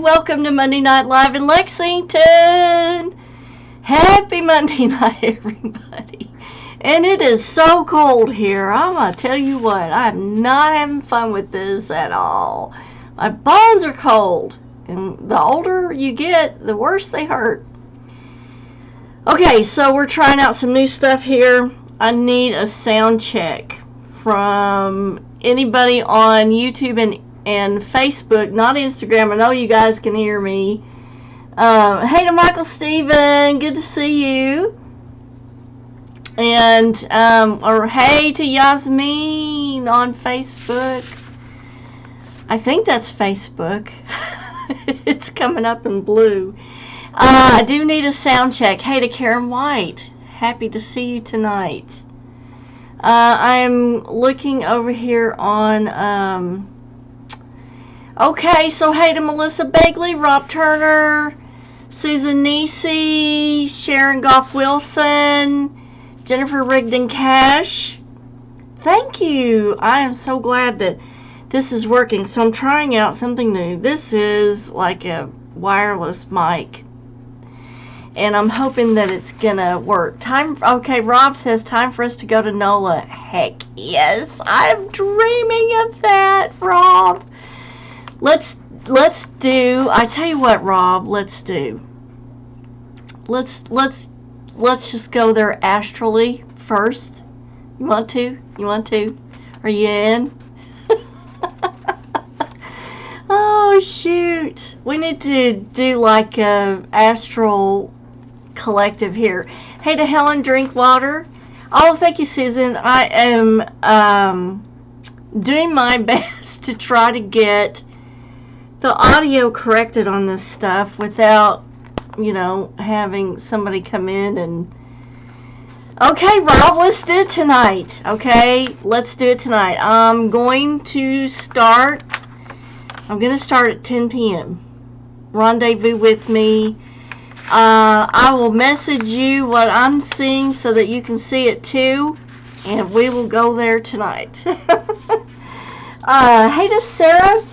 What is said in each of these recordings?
welcome to Monday Night Live in Lexington. Happy Monday night, everybody. And it is so cold here. I'm going to tell you what, I'm not having fun with this at all. My bones are cold. And the older you get, the worse they hurt. Okay, so we're trying out some new stuff here. I need a sound check from anybody on YouTube and Facebook, not Instagram. I know you guys can hear me. Hey to Michael Steven, good to see you. And or hey to Yasmin on Facebook. I think that's Facebook. It's coming up in blue. I do need a sound check. Hey to Karen White, happy to see you tonight. I'm looking over here on okay, so hey to Melissa Begley, Rob Turner, Susan Nisi, Sharon Goff Wilson, Jennifer Rigdon Cash. Thank you. I am so glad that this is working. So I'm trying out something new. This is like a wireless mic, and I'm hoping that it's gonna work. Okay, Rob says time for us to go to NOLA. Heck yes, I'm dreaming of that, Rob. Let's do. I tell you what, Rob. Let's just go there astrally first. You want to? You want to? Are you in? Oh shoot! We need to do like a astral collective here. Hey to Helen Drinkwater. Oh, thank you, Susan. I am doing my best to try to get the audio corrected on this stuff without, you know, having somebody come in and... Okay, Rob, let's do it tonight. Okay, let's do it tonight. I'm going to start at 10 p.m. Rendezvous with me. I will message you what I'm seeing so that you can see it too, and we will go there tonight. Hey to Sarah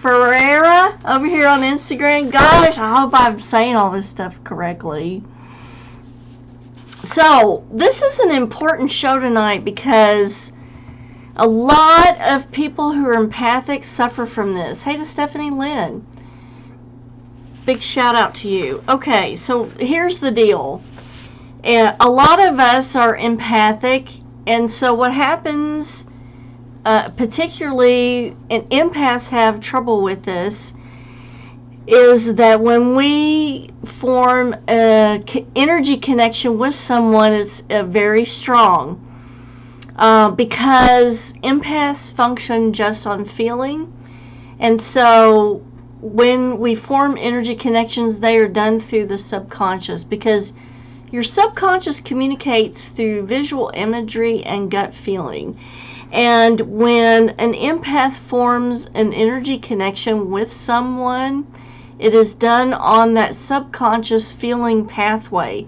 Ferreira over here on Instagram. Gosh, I hope I'm saying all this stuff correctly. So, this is an important show tonight because a lot of people who are empathic suffer from this. Hey to Stephanie Lynn. Big shout out to you. Okay, so here's the deal. A lot of us are empathic, and so what happens... particularly, and empaths have trouble with this, is that when we form an energy connection with someone, it's very strong. Because empaths function just on feeling, and so when we form energy connections, they are done through the subconscious, because your subconscious communicates through visual imagery and gut feeling. And when an empath forms an energy connection with someone, it is done on that subconscious feeling pathway.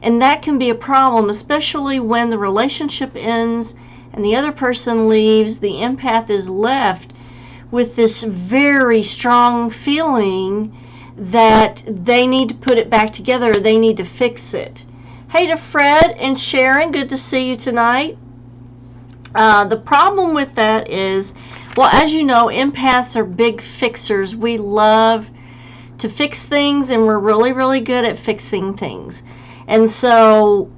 And that can be a problem, especially when the relationship ends and the other person leaves. The empath is left with this very strong feeling that they need to put it back together. They need to fix it. Hey to Fred and Sharon, good to see you tonight. The problem with that is, well, as you know, empaths are big fixers. We love to fix things, and we're really, really good at fixing things. And so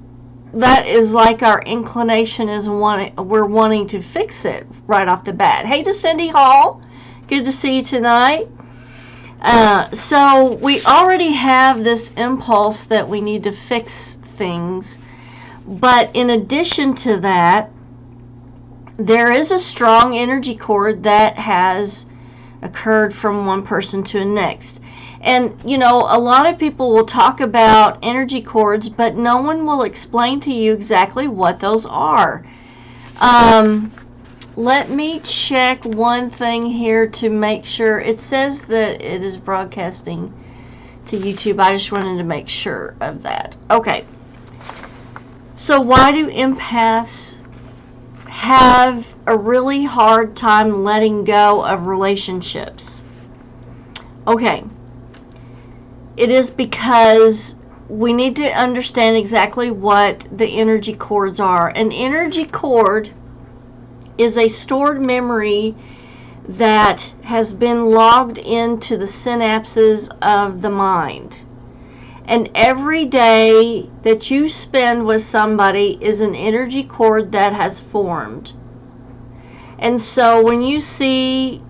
that is like our inclination is we're wanting to fix it right off the bat. Hey to Cindy Hall, good to see you tonight. So we already have this impulse that we need to fix things, but in addition to that, there is a strong energy cord that has occurred from one person to the next. And, you know, a lot of people will talk about energy cords, but no one will explain to you exactly what those are. Let me check one thing here to make sure. It says that it is broadcasting to YouTube. I just wanted to make sure of that. Okay. So why do empaths have a really hard time letting go of relationships? Okay. It is because we need to understand exactly what the energy cords are. An energy cord is a stored memory that has been logged into the synapses of the mind. And every day that you spend with somebody is an energy cord that has formed. And so when you see,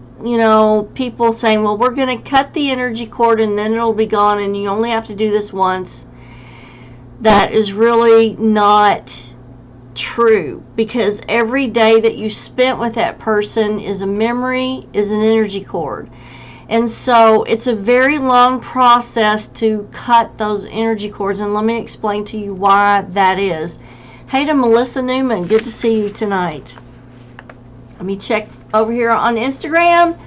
people saying, well, we're going to cut the energy cord and then it'll be gone and you only have to do this once, that is really not true, because every day that you spent with that person is a memory, is an energy cord. And so it's a very long process to cut those energy cords, and let me explain to you why that is. Hey to Melissa Newman, good to see you tonight. Let me check over here on Instagram.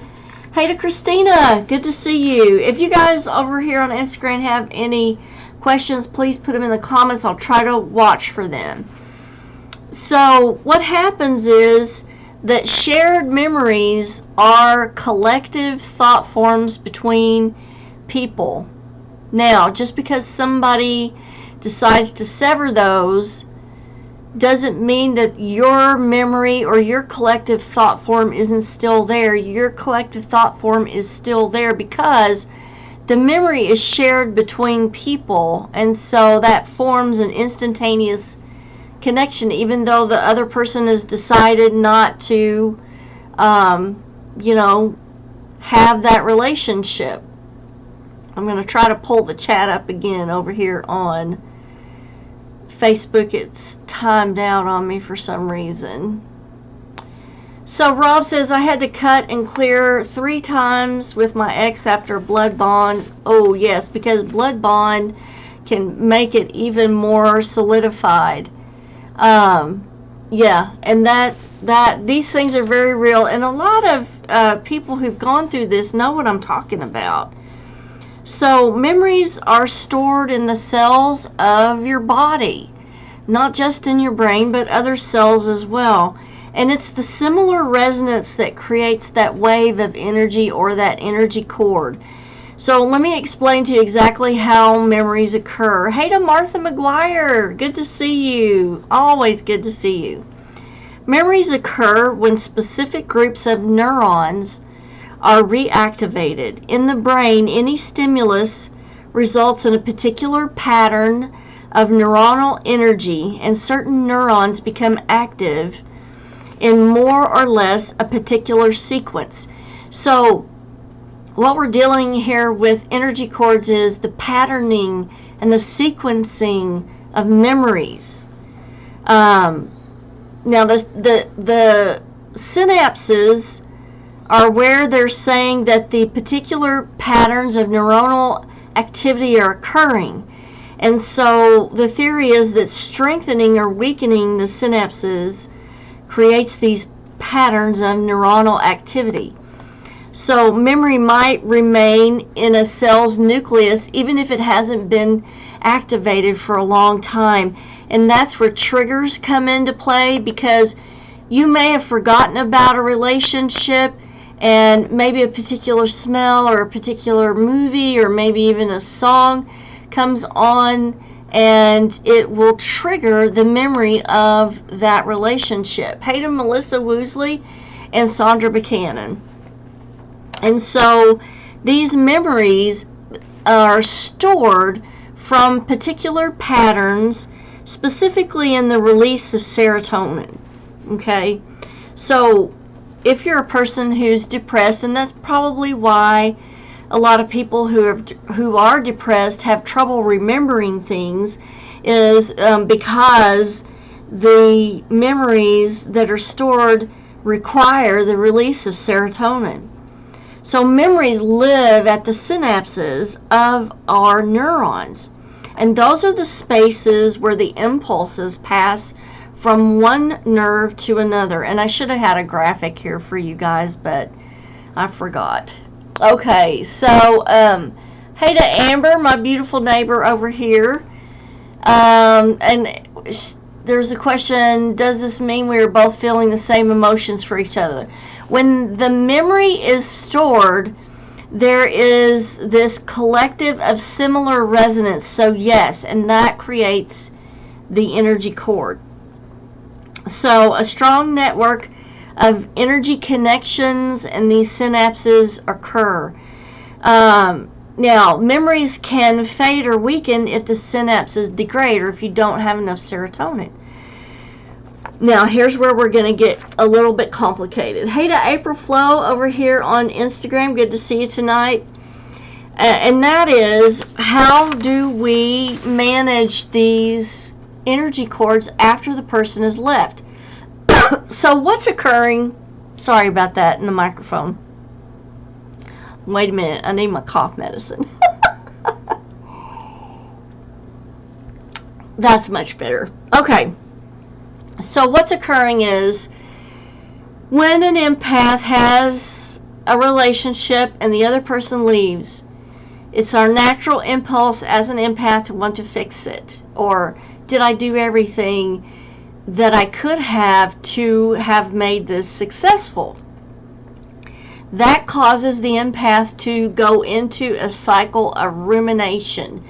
Hey to Christina, good to see you. If you guys over here on Instagram have any questions, please put them in the comments. I'll try to watch for them. So what happens is that shared memories are collective thought forms between people. Now, just because somebody decides to sever those doesn't mean that your memory or your collective thought form isn't still there. Your collective thought form is still there because the memory is shared between people, and so that forms an instantaneous connection, even though the other person has decided not to, have that relationship. I'm going to try to pull the chat up again over here on Facebook. It's timed out on me for some reason. So Rob says, I had to cut and clear 3 times with my ex after a blood bond. Oh yes, because blood bond can make it even more solidified. Yeah, and these things are very real, and a lot of people who've gone through this know what I'm talking about. So memories are stored in the cells of your body, not just in your brain, but other cells as well. And it's the similar resonance that creates that wave of energy or that energy cord. So let me explain to you exactly how memories occur. Hey to Martha McGuire, good to see you. Always good to see you. Memories occur when specific groups of neurons are reactivated. In the brain, any stimulus results in a particular pattern of neuronal energy, and certain neurons become active in more or less a particular sequence. So what we're dealing here with energy cords is the patterning and the sequencing of memories. Now the synapses are where they're saying that the particular patterns of neuronal activity are occurring. And so the theory is that strengthening or weakening the synapses creates these patterns of neuronal activity. So memory might remain in a cell's nucleus even if it hasn't been activated for a long time. And that's where triggers come into play, because you may have forgotten about a relationship, and maybe a particular smell or a particular movie or maybe even a song comes on, and it will trigger the memory of that relationship. Hey to Melissa Woosley and Sandra Buchanan. And so these memories are stored from particular patterns, specifically in the release of serotonin. Okay, so if you're a person who's depressed, and that's probably why a lot of people who are depressed have trouble remembering things, is because the memories that are stored require the release of serotonin. So memories live at the synapses of our neurons, and those are the spaces where the impulses pass from one nerve to another. And I should have had a graphic here for you guys, but I forgot. Okay, so hey to Amber, my beautiful neighbor over here. And there's a question, does this mean we are both feeling the same emotions for each other? When the memory is stored, there is this collective of similar resonance. So yes, and that creates the energy cord. So a strong network of energy connections and these synapses occur. Now, memories can fade or weaken if the synapses degrade or if you don't have enough serotonin. Now, here's where we're going to get a little bit complicated. Hey to April Flo over here on Instagram. Good to see you tonight. And that is, how do we manage these energy cords after the person has left? So what's occurring? Sorry about that in the microphone. Wait a minute. I need my cough medicine. That's much better. Okay. So what's occurring is, when an empath has a relationship and the other person leaves, it's our natural impulse as an empath to want to fix it. Or, did I do everything that I could have to have made this successful? That causes the empath to go into a cycle of rumination.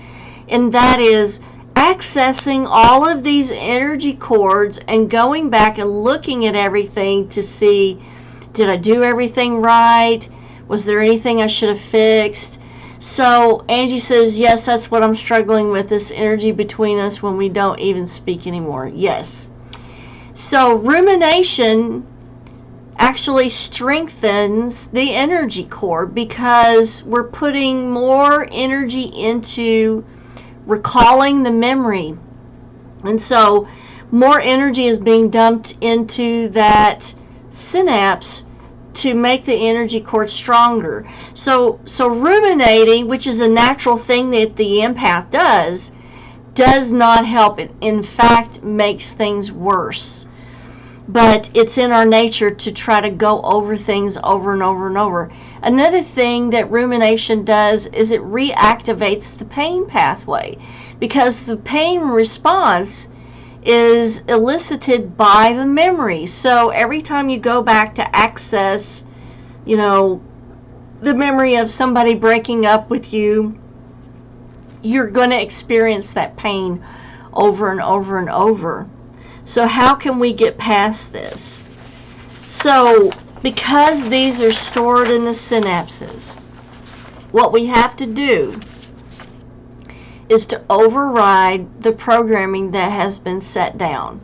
And that is accessing all of these energy cords and going back and looking at everything to see, did I do everything right? Was there anything I should have fixed? So Angie says, yes, that's what I'm struggling with, this energy between us when we don't even speak anymore. Yes. So rumination actually strengthens the energy cord because we're putting more energy into recalling the memory. And so more energy is being dumped into that synapse to make the energy cord stronger. So ruminating, which is a natural thing that the empath does not help. It, in fact, makes things worse. But it's in our nature to try to go over things over and over and over. Another thing that rumination does is it reactivates the pain pathway, because the pain response is elicited by the memory. So every time you go back to access, the memory of somebody breaking up with you, you're going to experience that pain over and over and over. So how can we get past this? So because these are stored in the synapses, what we have to do is to override the programming that has been set down.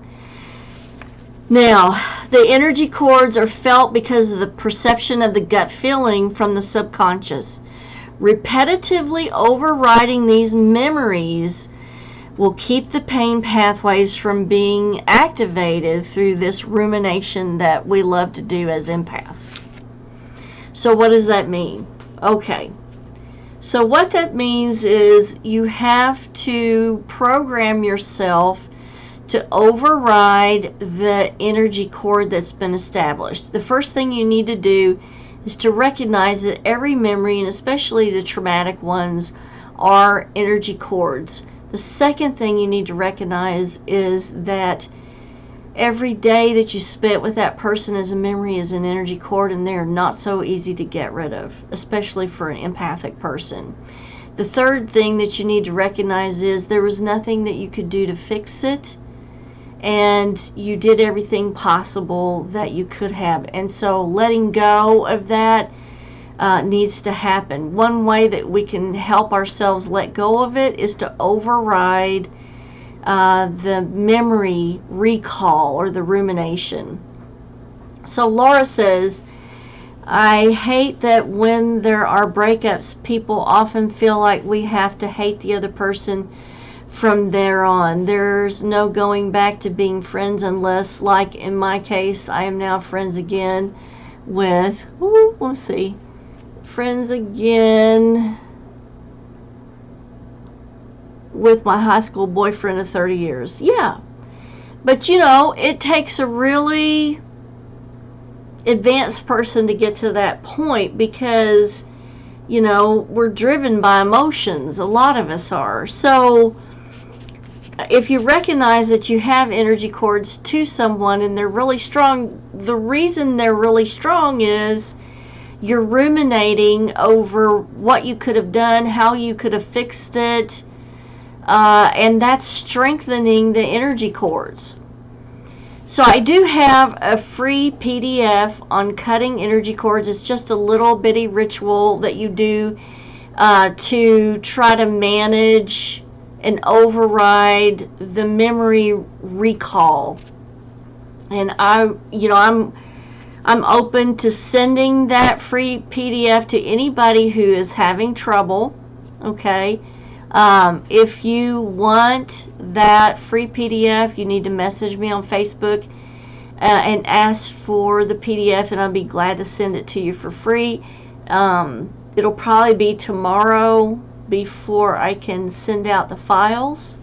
Now, the energy cords are felt because of the perception of the gut feeling from the subconscious. Repetitively overriding these memories will keep the pain pathways from being activated through this rumination that we love to do as empaths. So what does that mean? Okay. So what that means is you have to program yourself to override the energy cord that's been established. The first thing you need to do is to recognize that every memory, and especially the traumatic ones, are energy cords. The second thing you need to recognize is that every day that you spent with that person as a memory is an energy cord, and they're not so easy to get rid of, especially for an empathic person. The third thing that you need to recognize is there was nothing that you could do to fix it, and you did everything possible that you could have. And so letting go of that needs to happen. One way that we can help ourselves let go of it is to override the memory recall or the rumination. So Laura says, I hate that when there are breakups, people often feel like we have to hate the other person from there on. There's no going back to being friends unless, like in my case, I am now friends again with, let's see, friends again with my high school boyfriend of 30 years. Yeah. But it takes a really advanced person to get to that point, because we're driven by emotions. A lot of us are. So if you recognize that you have energy cords to someone and they're really strong, the reason they're really strong is you're ruminating over what you could have done, how you could have fixed it, and that's strengthening the energy cords. So I do have a free PDF on cutting energy cords. It's just a little bitty ritual that you do to try to manage and override the memory recall. And I'm open to sending that free PDF to anybody who is having trouble. Okay. If you want that free PDF, you need to message me on Facebook and ask for the PDF, and I'll be glad to send it to you for free. It'll probably be tomorrow before I can send out the files.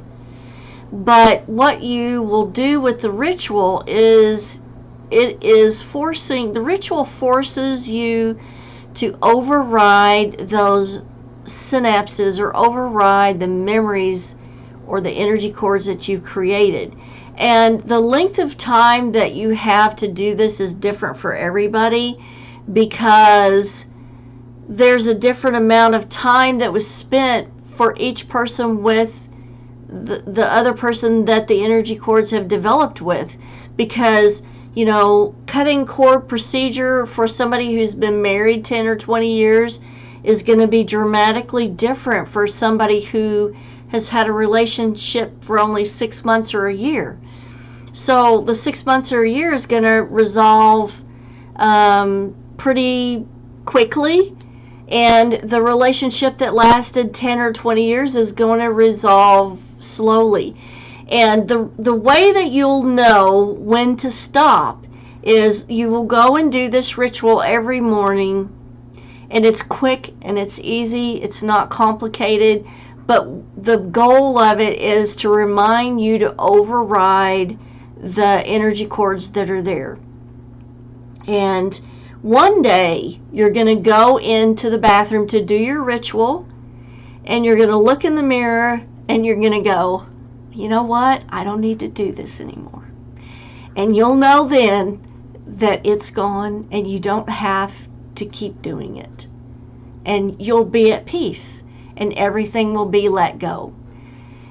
But what you will do with the ritual is the ritual forces you to override those synapses or override the memories or the energy cords that you've created. And the length of time that you have to do this is different for everybody, because there's a different amount of time that was spent for each person with the other person that the energy cords have developed with. Because cutting cord procedure for somebody who's been married 10 or 20 years is going to be dramatically different for somebody who has had a relationship for only 6 months or a year. So the 6 months or a year is going to resolve pretty quickly, and the relationship that lasted 10 or 20 years is going to resolve slowly. And the way that you'll know when to stop is you will go and do this ritual every morning. And it's quick and it's easy. It's not complicated. But the goal of it is to remind you to override the energy cords that are there. And one day you're going to go into the bathroom to do your ritual, and you're going to look in the mirror and you're going to go, you know what? I don't need to do this anymore. And you'll know then that it's gone and you don't have to keep doing it, and you'll be at peace and everything will be let go.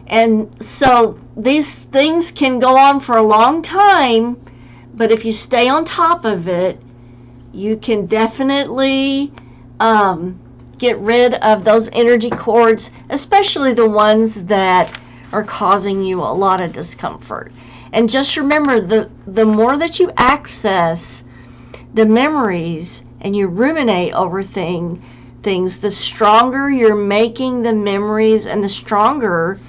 And so these things can go on for a long time, but if you stay on top of it, you can definitely get rid of those energy cords, especially the ones that are causing you a lot of discomfort. And just remember, the more that you access the memories and you ruminate over things, the stronger you're making the memories, and the stronger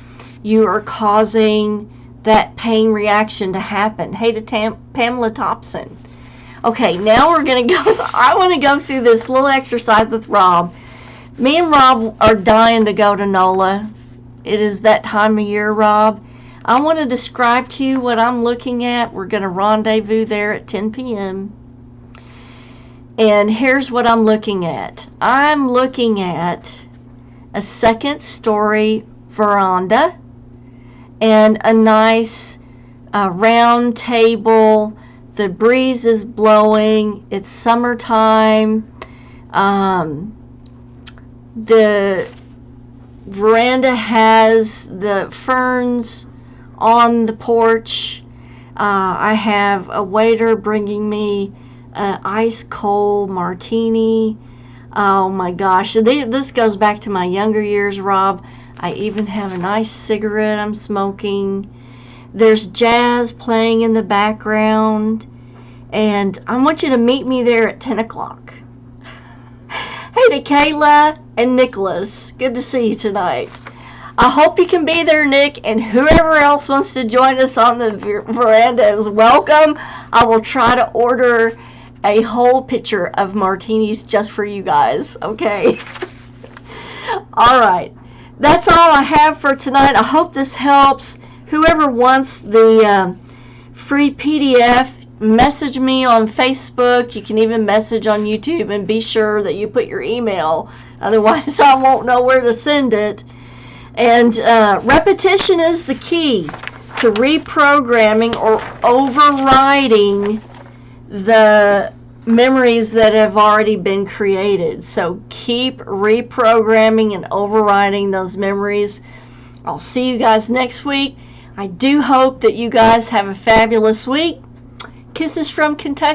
you are causing that pain reaction to happen. Hey to Pamela Thompson. Okay, now we're going to go. I want to go through this little exercise with Rob. Me and Rob are dying to go to NOLA. It is that time of year, Rob. I want to describe to you what I'm looking at. We're going to rendezvous there at 10 p.m. And here's what I'm looking at. I'm looking at a second-story veranda and a nice round table. The breeze is blowing. It's summertime. The veranda has the ferns on the porch. I have a waiter bringing me an ice cold martini. Oh my gosh, this goes back to my younger years, Rob. I even have a nice cigarette I'm smoking. There's jazz playing in the background, and I want you to meet me there at 10 o'clock. Hey to Kayla and Nicholas, good to see you tonight. I hope you can be there, Nick, and whoever else wants to join us on the veranda is welcome. I will try to order a whole pitcher of martinis just for you guys, okay? All right, that's all I have for tonight. I hope this helps. Whoever wants the free PDF, message me on Facebook. You can even message on YouTube, and be sure that you put your email. Otherwise, I won't know where to send it. And repetition is the key to reprogramming or overriding the memories that have already been created. So keep reprogramming and overriding those memories. I'll see you guys next week. I do hope that you guys have a fabulous week. Kisses from Kentucky.